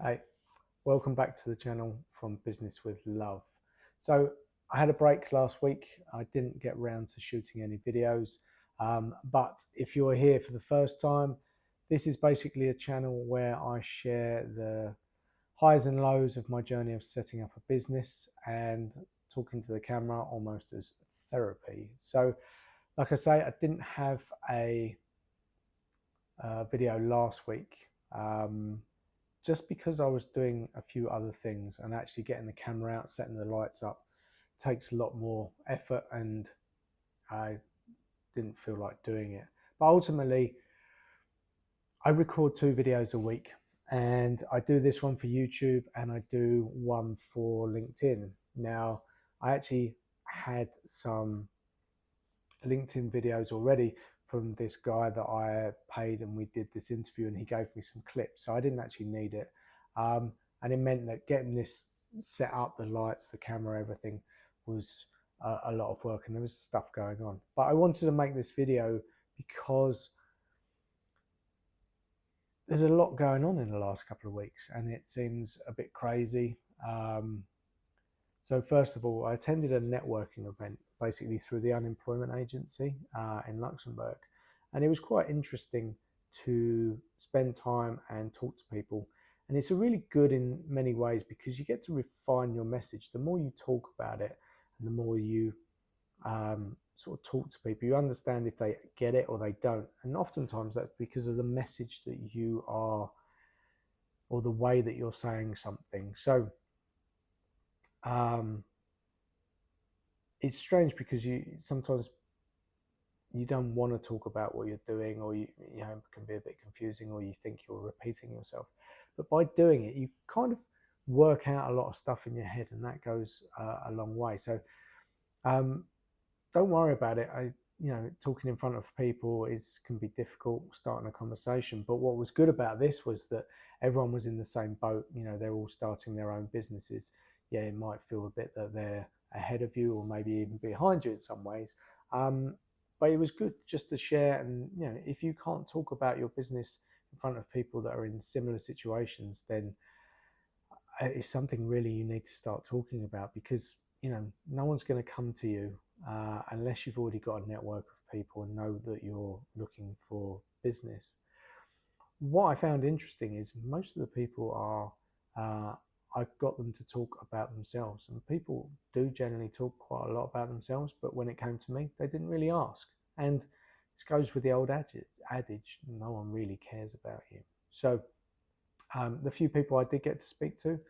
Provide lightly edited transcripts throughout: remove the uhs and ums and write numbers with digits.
Hey, welcome back to the channel from Business with Love. So I had a break last week. I didn't get round to shooting any videos. But if you're here for the first time, this is basically a channel where I share the highs and lows of my journey of setting up a business and talking to the camera almost as therapy. So like I say, I didn't have a video last week. Just because I was doing a few other things, and actually getting the camera out, setting the lights up takes a lot more effort, and I didn't feel like doing it. But ultimately, I record 2 videos a week, and I do this one for YouTube and I do one for LinkedIn. Now, I actually had some LinkedIn videos already from this guy that I paid, and we did this interview and he gave me some clips, so I didn't actually need it. And it meant that getting this set up, the lights, the camera, everything was a lot of work, and there was stuff going on. But I wanted to make this video because there's a lot going on in the last couple of weeks and it seems a bit crazy. So first of all, I attended a networking event basically through the unemployment agency in Luxembourg. And it was quite interesting to spend time and talk to people. And it's a really good in many ways because you get to refine your message. The more you talk about it and the more you sort of talk to people, you understand if they get it or they don't. And oftentimes that's because of the message that you are, or the way that you're saying something. So it's strange because you sometimes you don't want to talk about what you're doing, or you know, it can be a bit confusing, or you think you're repeating yourself. But by doing it, you kind of work out a lot of stuff in your head, and that goes a long way. So don't worry about it. You know, talking in front of people can be difficult, starting a conversation. But what was good about this was that everyone was in the same boat. You know, they're all starting their own businesses. Yeah, it might feel a bit that they're ahead of you, or maybe even behind you in some ways. But it was good just to share. And you know, if you can't talk about your business in front of people that are in similar situations, then it's something really you need to start talking about, because you know, no one's going to come to you unless you've already got a network of people and know that you're looking for business. What I found interesting is most of the people I got them to talk about themselves, and people do generally talk quite a lot about themselves, but when it came to me, they didn't really ask. And this goes with the old adage, no one really cares about you. So the few people I did get to speak to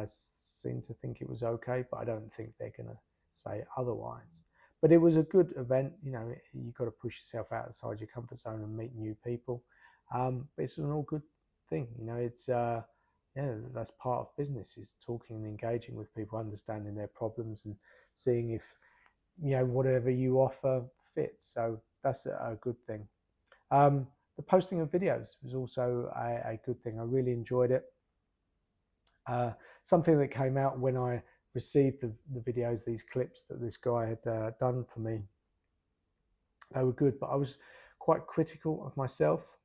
seemed to think it was okay, but I don't think they're going to say otherwise. But it was a good event. You know, you've got to push yourself outside your comfort zone and meet new people. But it's an all good thing. You know, it's yeah, that's part of business, is talking and engaging with people, understanding their problems, and seeing if you know whatever you offer fits. So that's a good thing. The posting of videos was also a good thing. I really enjoyed it. Something that came out when I received the videos, these clips that this guy had done for me, they were good, but I was quite critical of myself.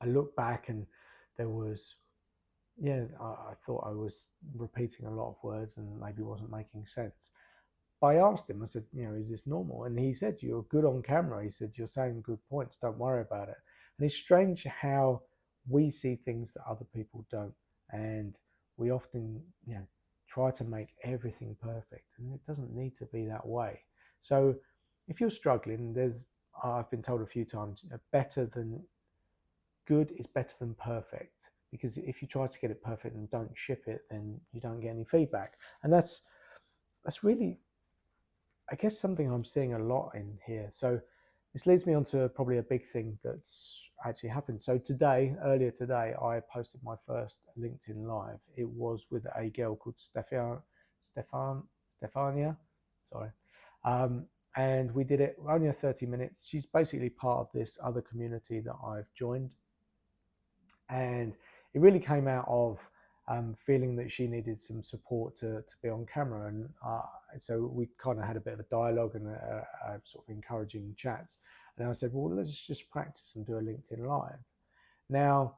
I look back and there was, yeah, I thought I was repeating a lot of words and maybe wasn't making sense. But I asked him, I said, you know, is this normal? And he said, you're good on camera. He said, you're saying good points. Don't worry about it. And it's strange how we see things that other people don't. And we often, you know, try to make everything perfect. And it doesn't need to be that way. So if you're struggling, I've been told a few times, you know, better than good is better than perfect. Because if you try to get it perfect and don't ship it, then you don't get any feedback. And that's really, I guess, something I'm seeing a lot in here. So this leads me on to probably a big thing that's actually happened. So earlier today, I posted my first LinkedIn Live. It was with a girl called Stefania, sorry. And we did it only 30 minutes. She's basically part of this other community that I've joined. And it really came out of feeling that she needed some support to be on camera. And so we kind of had a bit of a dialogue and a sort of encouraging chats. And I said, well, let's just practice and do a LinkedIn Live. Now,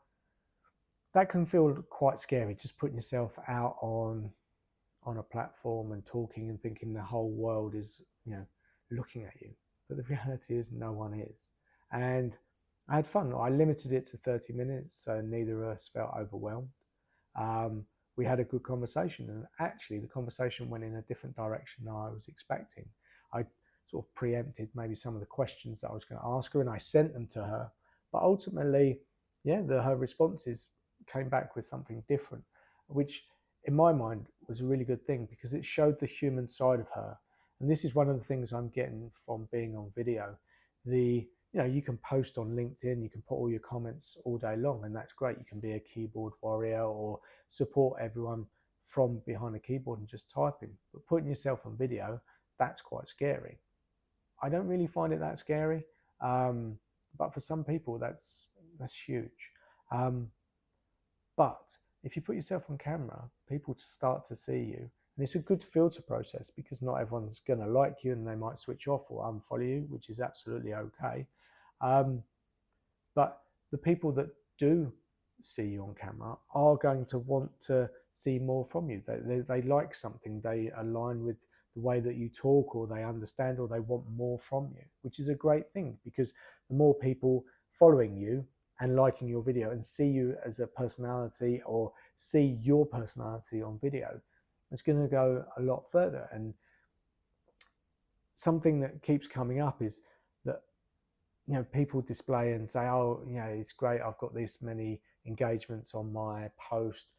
that can feel quite scary, just putting yourself out on a platform and talking and thinking the whole world is, looking at you. But the reality is no one is. And I had fun. I limited it to 30 minutes, so neither of us felt overwhelmed. We had a good conversation, and actually the conversation went in a different direction than I was expecting. I sort of preempted maybe some of the questions that I was going to ask her, and I sent them to her. But ultimately, her responses came back with something different, which in my mind was a really good thing because it showed the human side of her. And this is one of the things I'm getting from being on video. You can post on LinkedIn, you can put all your comments all day long, and that's great. You can be a keyboard warrior or support everyone from behind a keyboard and just typing. But putting yourself on video, that's quite scary. I don't really find it that scary, but for some people, that's huge. But if you put yourself on camera, people start to see you. And it's a good filter process because not everyone's going to like you and they might switch off or unfollow you, which is absolutely okay. But the people that do see you on camera are going to want to see more from you. They like something, they align with the way that you talk, or they understand, or they want more from you, which is a great thing because the more people following you and liking your video and see you as a personality or see your personality on video, it's going to go a lot further. And something that keeps coming up is that people display and say, oh, it's great, I've got this many engagements on my post,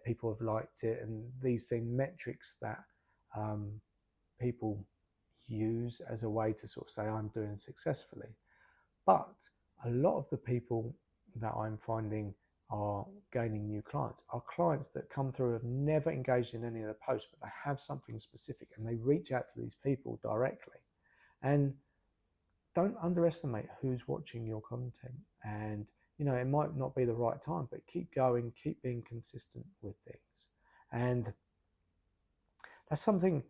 people have liked it, and these same metrics that people use as a way to sort of say I'm doing successfully. But a lot of the people that I'm finding are gaining new clients are clients that come through, have never engaged in any of the posts, but they have something specific and they reach out to these people directly. And don't underestimate who's watching your content. And it might not be the right time, but keep going, keep being consistent with things. And that's something,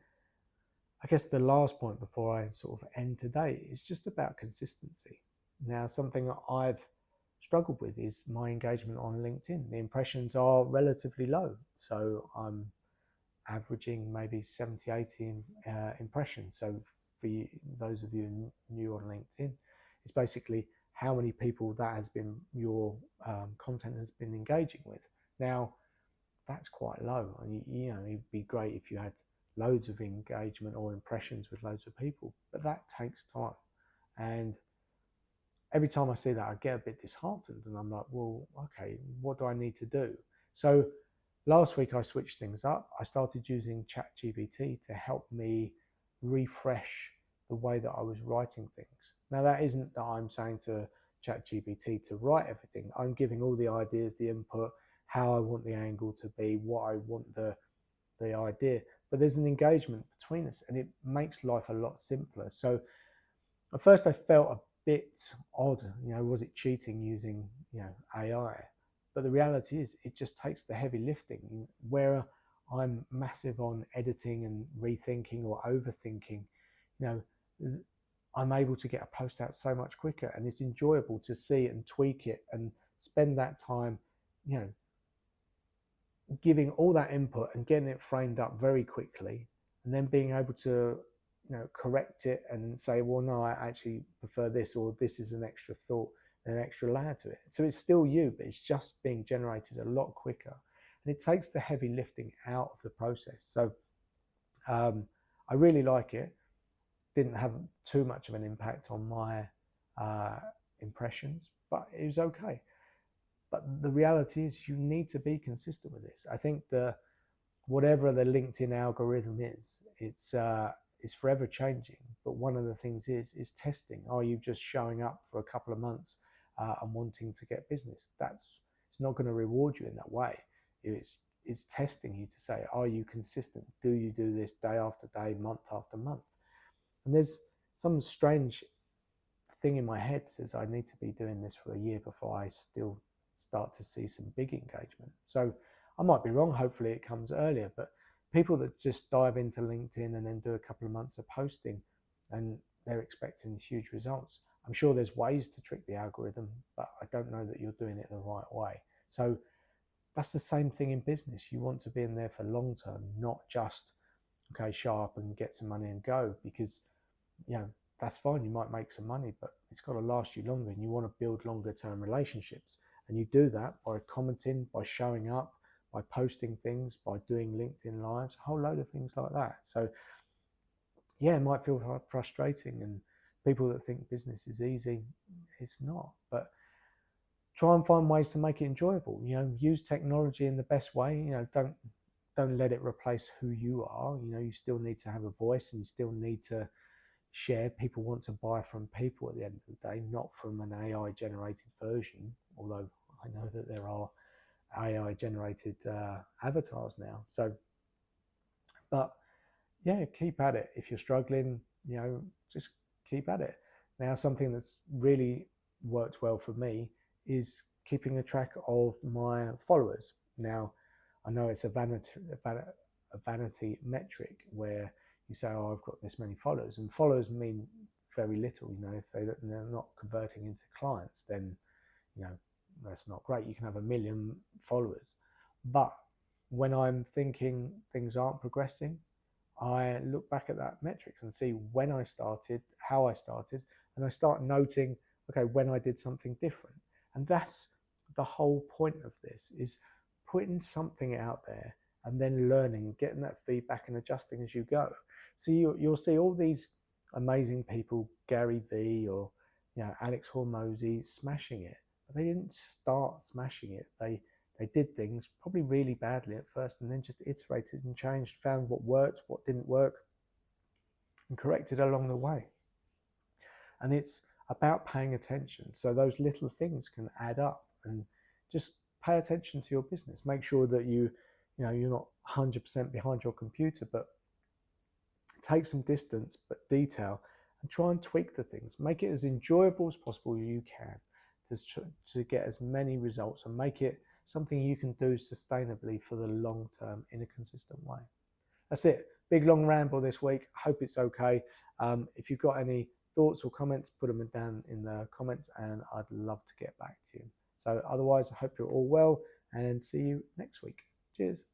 I guess the last point before I sort of end today is just about consistency. Now, something that I've struggled with is my engagement on LinkedIn. The impressions are relatively low. So I'm averaging maybe 70, 80 impressions. So for you, those of you new on LinkedIn, it's basically how many people that has been your content has been engaging with. Now, that's quite low. And it'd be great if you had loads of engagement or impressions with loads of people, but that takes time. And every time I see that, I get a bit disheartened and I'm like, well, okay, what do I need to do? So last week I switched things up. I started using ChatGPT to help me refresh the way that I was writing things. Now, that isn't that I'm saying to ChatGPT to write everything. I'm giving all the ideas, the input, how I want the angle to be, what I want the idea. But there's an engagement between us and it makes life a lot simpler. So at first I felt a bit odd, was it cheating using AI? But the reality is it just takes the heavy lifting. Where I'm massive on editing and rethinking or overthinking, I'm able to get a post out so much quicker, and it's enjoyable to see and tweak it and spend that time giving all that input and getting it framed up very quickly, and then being able to correct it and say, well, no, I actually prefer this, or this is an extra thought, an extra layer to it. So it's still you, but it's just being generated a lot quicker. And it takes the heavy lifting out of the process. So I really like it. Didn't have too much of an impact on my impressions, but it was okay. But the reality is you need to be consistent with this. I think whatever the LinkedIn algorithm is, it's forever changing. But one of the things is testing. Are you just showing up for a couple of months and wanting to get business? It's not going to reward you in that way. It's testing you to say, are you consistent? Do you do this day after day, month after month? And there's some strange thing in my head says I need to be doing this for a year before I still start to see some big engagement. So I might be wrong. Hopefully it comes earlier, but people that just dive into LinkedIn and then do a couple of months of posting and they're expecting huge results, I'm sure there's ways to trick the algorithm, but I don't know that you're doing it the right way. So that's the same thing in business. You want to be in there for long term, not just, okay, show up and get some money and go, because, that's fine. You might make some money, but it's got to last you longer, and you want to build longer term relationships. And you do that by commenting, by showing up, by posting things, by doing LinkedIn lives, a whole load of things like that. So yeah, it might feel frustrating, and people that think business is easy, it's not. But try and find ways to make it enjoyable. Use technology in the best way. Don't let it replace who you are. You still need to have a voice, and you still need to share. People want to buy from people at the end of the day, not from an AI generated version, although I know that there are AI generated avatars now. So, but yeah, keep at it. If you're struggling, just keep at it. Now, something that's really worked well for me is keeping a track of my followers. Now, I know it's a vanity metric where you say, oh, I've got this many followers, and followers mean very little. If they're not converting into clients, then that's not great. You can have 1 million followers, but when I'm thinking things aren't progressing, I look back at that metrics and see when I started, how I started, and I start noting, okay, when I did something different. And that's the whole point of this, is putting something out there and then learning, getting that feedback and adjusting as you go. So you'll see all these amazing people, Gary Vee or Alex Hormozy, smashing it, but they didn't start smashing it. They did things probably really badly at first, and then just iterated and changed, found what worked, what didn't work, and corrected along the way. And it's about paying attention. So those little things can add up, and just pay attention to your business. Make sure that you're not 100% behind your computer, but take some distance, but detail, and try and tweak the things. Make it as enjoyable as possible you can to get as many results, and make it something you can do sustainably for the long term in a consistent way. That's it. Big long ramble this week. Hope it's okay. If you've got any thoughts or comments, put them down in the comments, and I'd love to get back to you. So otherwise, I hope you're all well, and see you next week. Cheers.